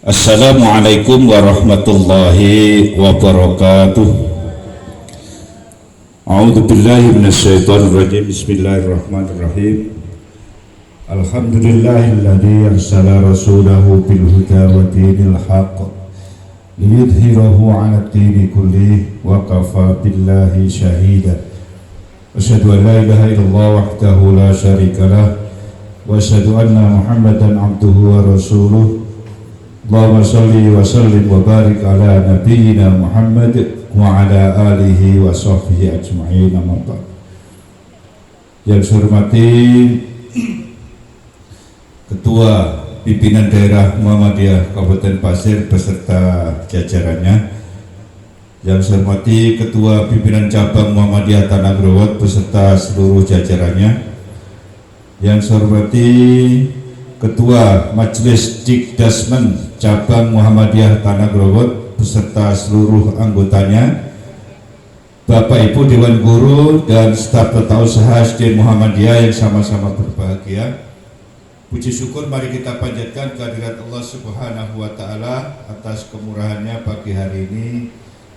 Assalamualaikum warahmatullahi wabarakatuh. A'udzu billahi minasyaitonir rajim. Bismillahirrahmanirrahim. Alhamdulillahilladzi arsala rasulahu bil huda wa dinil haqq liyudhhirahu 'ala ad-dini kullih wa kafa billahi shahida. Asyhadu an la ilaha illallah wahdahu la syarikalah wa asyhadu anna Muhammadan 'abduhu wa rasuluh. Allahumma sholli wa sallim wa barik ala nabiyyina Muhammad wa ala alihi wa sahbihi ajma'in. Amma ba'd. Yang saya hormati Ketua Pimpinan Daerah Muhammadiyah Kabupaten Pasir beserta jajarannya, yang saya hormati Ketua Pimpinan Cabang Muhammadiyah Tanah Growot beserta seluruh jajarannya, yang saya hormati Ketua Majelis Dikdasmen Cabang Muhammadiyah Tanah Growot beserta seluruh anggotanya, Bapak Ibu Dewan Guru dan staf Tata-Usaha SD Muhammadiyah yang sama-sama berbahagia. Puji syukur mari kita panjatkan kehadirat Allah Subhanahu wa Ta'ala atas kemurahannya. Pagi hari ini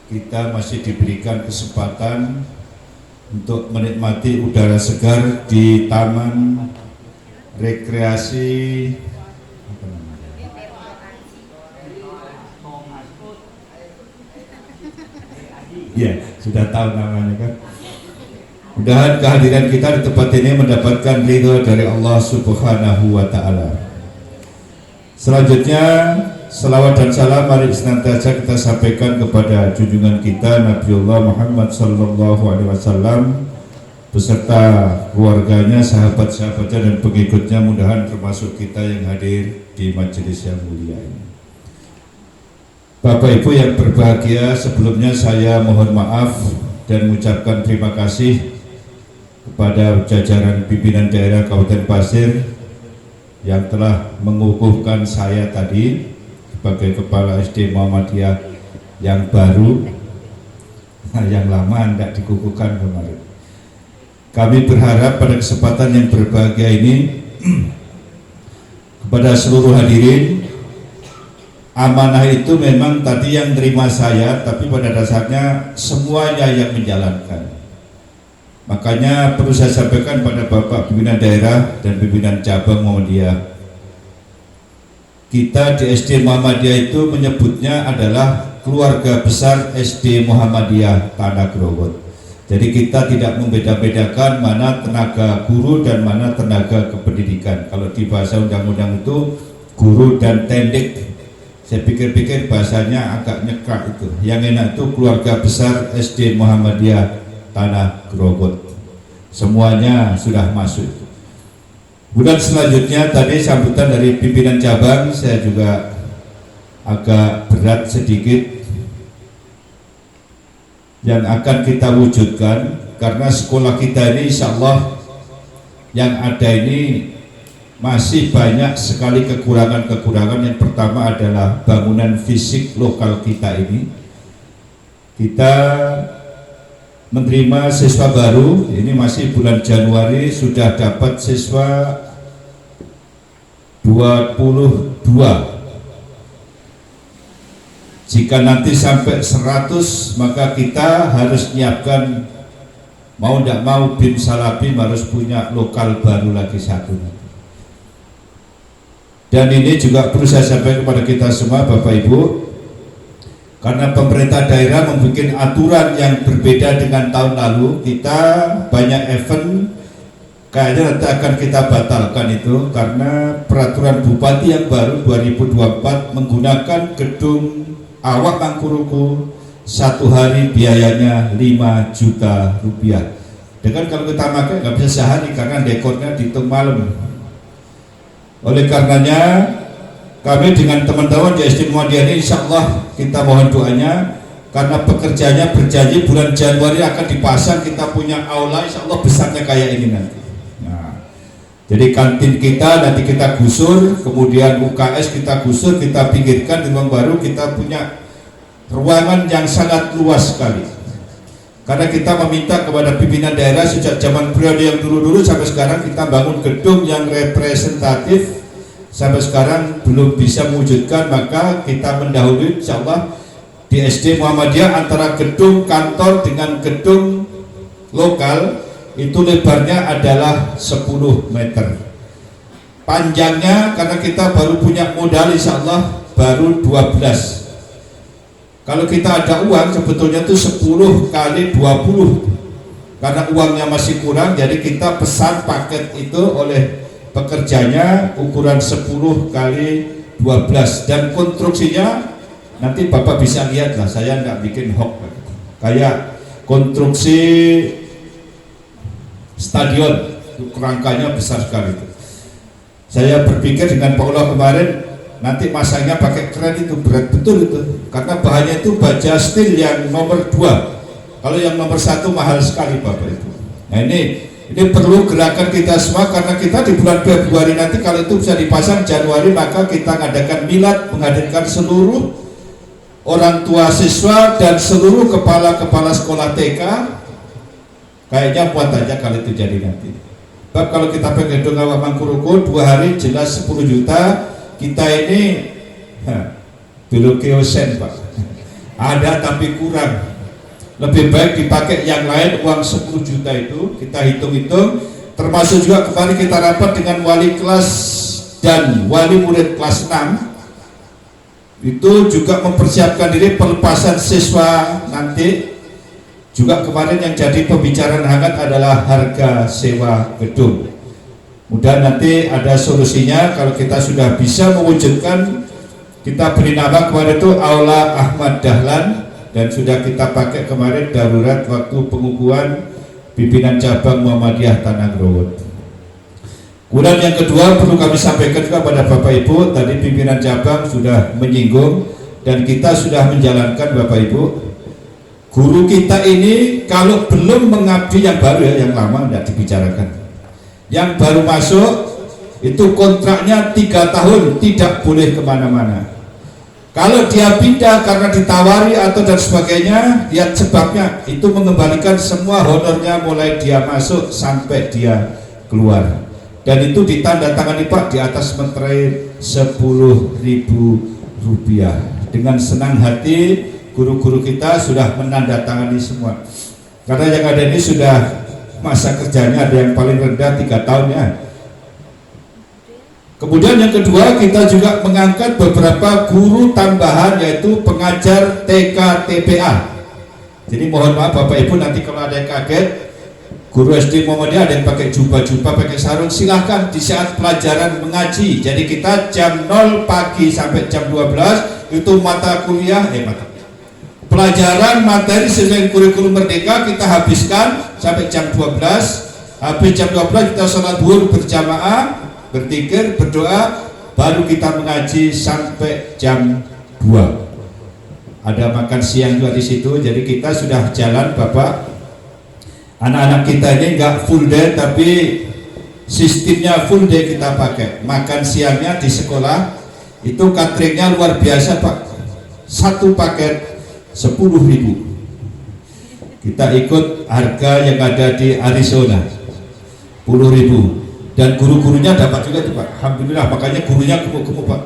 kita masih diberikan kesempatan untuk menikmati udara segar di Taman Rekreasi ya, sudah tahu namanya kan. Mudah-mudahan kehadiran kita di tempat ini mendapatkan ridho dari Allah Subhanahu wa Ta'ala. Selanjutnya, selawat dan salam mari senantiasa kita sampaikan kepada junjungan kita Nabiullah Muhammad sallallahu alaihi wasallam beserta keluarganya, sahabat-sahabatnya dan pengikutnya, mudah-mudahan termasuk kita yang hadir di majelis yang mulia ini. Bapak Ibu yang berbahagia, sebelumnya saya mohon maaf dan mengucapkan terima kasih kepada jajaran pimpinan daerah Kabupaten Pasir yang telah mengukuhkan saya tadi sebagai Kepala SD Muhammadiyah yang baru, yang lama tidak dikukuhkan kemarin. Kami berharap pada kesempatan yang berbahagia ini kepada seluruh hadirin, amanah itu memang tadi yang terima saya, tapi pada dasarnya semuanya yang menjalankan. Makanya perlu saya sampaikan pada Bapak Pimpinan Daerah dan Pimpinan Cabang Muhammadiyah, kita di SD Muhammadiyah itu menyebutnya adalah keluarga besar SD Muhammadiyah Tanah Growot. Jadi kita tidak membeda-bedakan mana tenaga guru dan mana tenaga kependidikan. Kalau di bahasa undang-undang itu guru dan tendik. Saya pikir-pikir bahasanya agak nyekrak itu. Yang enak itu keluarga besar SD Muhammadiyah Tanah Growot. Semuanya sudah masuk. Kemudian selanjutnya tadi sambutan dari pimpinan cabang, saya juga agak berat sedikit yang akan kita wujudkan, karena sekolah kita ini insya Allah yang ada ini masih banyak sekali kekurangan-kekurangan. Yang pertama adalah bangunan fisik lokal kita ini. Kita menerima siswa baru, ini masih bulan Januari sudah dapat siswa 22. Jika nanti sampai 100, maka kita harus menyiapkan, mau tidak mau BIM Salabim harus punya lokal baru lagi satu. Dan ini juga perlu saya sampaikan kepada kita semua Bapak Ibu, karena pemerintah daerah membuat aturan yang berbeda dengan tahun lalu. Kita banyak event kayaknya nanti akan kita batalkan itu, karena peraturan Bupati yang baru 2024 menggunakan gedung Awak Mangkuruku satu hari biayanya 5 juta rupiah. Dengan kalau kita pakai nggak bisa sehari karena dekornya dihitung malam. Oleh karenanya kami dengan teman-teman di SD Muhammadiyah ini insya Allah kita mohon doanya, karena pekerjaannya berjanji bulan Januari akan dipasang, kita punya aula insya Allah besarnya kayak ini nanti. Nah, jadi kantin kita nanti kita gusur, kemudian UKS kita gusur, kita pinggirkan di ruang baru, kita punya ruangan yang sangat luas sekali. Karena kita meminta kepada pimpinan daerah sejak zaman periode yang dulu-dulu sampai sekarang, kita bangun gedung yang representatif sampai sekarang belum bisa mewujudkan, maka kita mendahului insyaallah di SD Muhammadiyah antara gedung kantor dengan gedung lokal itu lebarnya adalah 10 meter. Panjangnya karena kita baru punya modal insyaallah baru 12. Kalau kita ada uang sebetulnya itu 10 kali 20. Karena uangnya masih kurang, jadi kita pesan paket itu oleh pekerjanya ukuran 10 kali 12 dan konstruksinya nanti Bapak bisa lihat lah, saya nggak bikin hoax kayak konstruksi stadion, kerangkanya besar sekali itu. Saya berpikir dengan Pak Ulo kemarin nanti masangnya pakai kren, itu berat betul itu karena bahannya itu baja steel yang nomor 2. Kalau yang nomor 1 mahal sekali Bapak itu. Nah ini perlu gerakan kita semua karena kita di bulan Februari nanti kalau itu bisa dipasang Januari, maka kita ngadakan milad, menghadirkan seluruh orang tua siswa dan seluruh kepala-kepala sekolah TK. Kayaknya buat aja kalau itu jadi nanti. Bab kalau kita pakai gedung awak Mangkuruko 2 hari jelas 10 juta. Kita ini belum keosen Pak. Ada tapi kurang. Lebih baik dipakai yang lain, uang 10 juta itu kita hitung-hitung. Termasuk juga kemarin kita rapat dengan wali kelas dan wali murid kelas 6. Itu juga mempersiapkan diri pelepasan siswa nanti. Juga kemarin yang jadi pembicaraan hangat adalah harga sewa gedung. Mudah nanti ada solusinya kalau kita sudah bisa mewujudkan. Kita beri nama kemarin itu Aula Ahmad Dahlan dan sudah kita pakai kemarin darurat waktu pengukuhan pimpinan cabang Muhammadiyah Tanah Growot. Kemudian yang kedua perlu kami sampaikan juga pada Bapak Ibu, tadi pimpinan cabang sudah menyinggung dan kita sudah menjalankan Bapak Ibu. Guru kita ini kalau belum mengabdi, yang baru ya, yang lama tidak dibicarakan. Yang baru masuk itu kontraknya 3 tahun, tidak boleh kemana-mana. Kalau dia pindah karena ditawari atau dan sebagainya, lihat sebabnya, itu mengembalikan semua honornya mulai dia masuk sampai dia keluar. Dan itu ditandatangani Pak di atas meterai Rp10.000. Dengan senang hati guru-guru kita sudah menandatangani semua. Karena yang ada ini sudah masa kerjanya ada yang paling rendah 3 tahun ya. Kemudian yang kedua kita juga mengangkat beberapa guru tambahan yaitu pengajar TK TPA. Jadi mohon maaf Bapak Ibu nanti kalau ada yang kaget, guru SD Muhammadiyah ada yang pakai jubah-jubah, pakai sarung, silahkan di saat pelajaran mengaji. Jadi kita jam 0 pagi sampai jam 12 itu mata kuliah, pelajaran materi sesuai kurikulum Merdeka kita habiskan sampai jam 12. Habis jam 12 kita sholat zuhur berjamaah, berzikir, berdoa, baru kita mengaji sampai jam 2. Ada makan siang juga di situ. Jadi kita sudah jalan Bapak. Anak-anak kita ini enggak full day tapi sistemnya full day kita pakai. Makan siangnya di sekolah itu cateringnya luar biasa Pak. 1 paket 10.000. Kita ikut harga yang ada di Arizona 10.000. Dan guru-gurunya dapat juga tuh Pak. Alhamdulillah, makanya gurunya gemuk-gemuk Pak.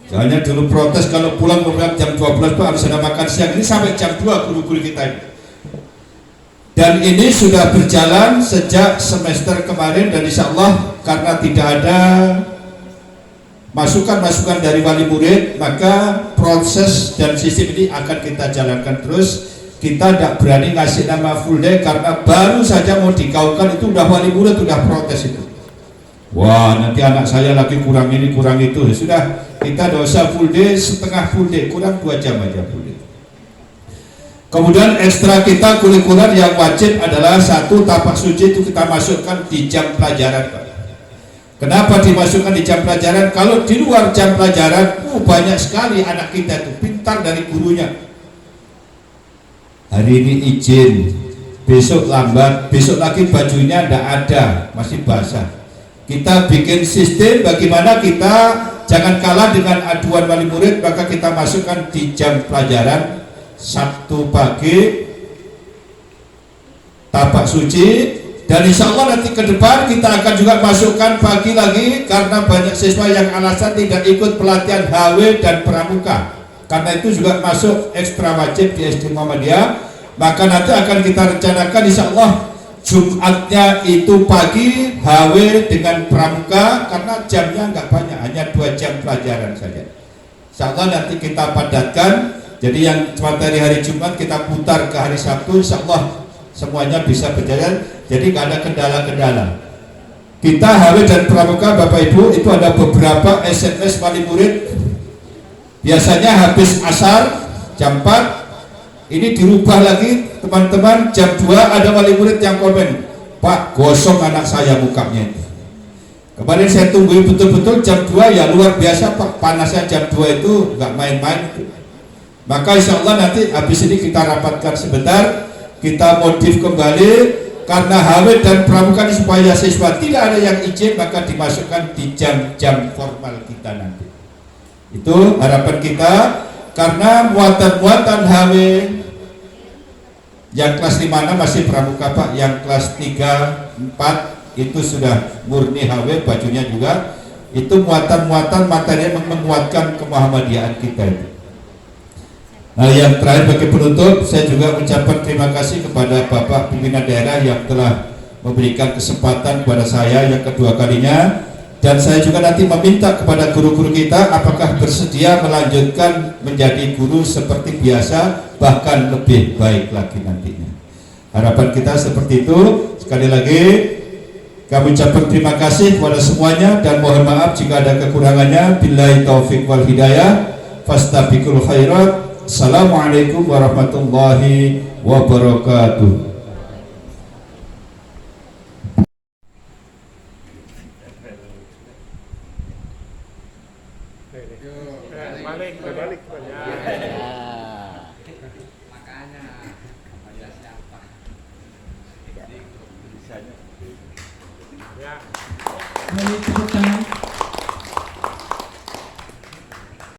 Soalnya dulu protes kalau pulang jam 12 Pak harus ada makan siang. Ini sampai jam 2 guru-guru kita ini. Dan ini sudah berjalan sejak semester kemarin dan insya Allah karena tidak ada masukan-masukan dari wali murid, maka proses dan sistem ini akan kita jalankan terus. Kita tidak berani ngasih nama full day karena baru saja mau dikaukan itu udah wali murid udah protes itu. Wah nanti anak saya lagi kurang ini kurang itu. Ya sudah, kita tidak usah full day, setengah full day, kurang 2 jam aja full day. Kemudian ekstra kita kurikuler yang wajib adalah 1 tapak suci itu kita masukkan di jam pelajaran Pak. Kenapa dimasukkan di jam pelajaran? Kalau di luar jam pelajaran banyak sekali anak kita itu pintar dari gurunya. Hari ini izin, besok lambat, besok lagi bajunya tidak ada, masih basah. Kita bikin sistem bagaimana kita jangan kalah dengan aduan wali murid, maka kita masukkan di jam pelajaran. Sabtu pagi tapak suci, Dan insya Allah nanti ke depan kita akan juga masukkan pagi lagi, karena banyak siswa yang alasan tidak ikut pelatihan HW dan pramuka, karena itu juga masuk ekstra wajib di SD Muhammadiyah. Maka nanti akan kita rencanakan insya Allah Jumatnya itu pagi HW dengan pramuka, karena jamnya nggak banyak, hanya 2 jam pelajaran saja. Insya Allah nanti kita padatkan, jadi yang materi hari Jumat kita putar ke hari Sabtu, insya Allah semuanya bisa berjalan, jadi nggak ada kendala-kendala. Kita HW dan pramuka Bapak Ibu itu ada beberapa SMS wali murid, biasanya habis asar jam 4, ini dirubah lagi teman-teman, jam 2 ada wali murid yang komen, Pak, gosong anak saya mukanya. Kemarin saya tungguin betul-betul jam 2, ya luar biasa Pak, panasnya jam 2 itu nggak main-main. Maka insya Allah nanti habis ini kita rapatkan sebentar, kita modif kembali, karena HW dan pramuka ini supaya siswa tidak ada yang izin, maka dimasukkan di jam-jam formal kita nanti. Itu harapan kita, karena muatan-muatan HW yang kelas 5-6 masih pramuka Pak, yang kelas 3, 4 itu sudah murni HW, bajunya juga itu muatan-muatan materi yang menguatkan kemuhammadiyahan kita itu. Nah, yang terakhir bagi penutup, saya juga mengucapkan terima kasih kepada Bapak pimpinan daerah yang telah memberikan kesempatan kepada saya yang kedua kalinya, dan saya juga nanti meminta kepada guru-guru kita apakah bersedia melanjutkan menjadi guru seperti biasa, bahkan lebih baik lagi nantinya. Harapan kita seperti itu. Sekali lagi kami ucapkan terima kasih kepada semuanya, dan mohon maaf jika ada kekurangannya. Billahi taufik wal hidayah, fastabiqul khairat. Assalamualaikum warahmatullahi wabarakatuh. Balik. Makanya apabila siapa Ya. Boleh tepuk tangan.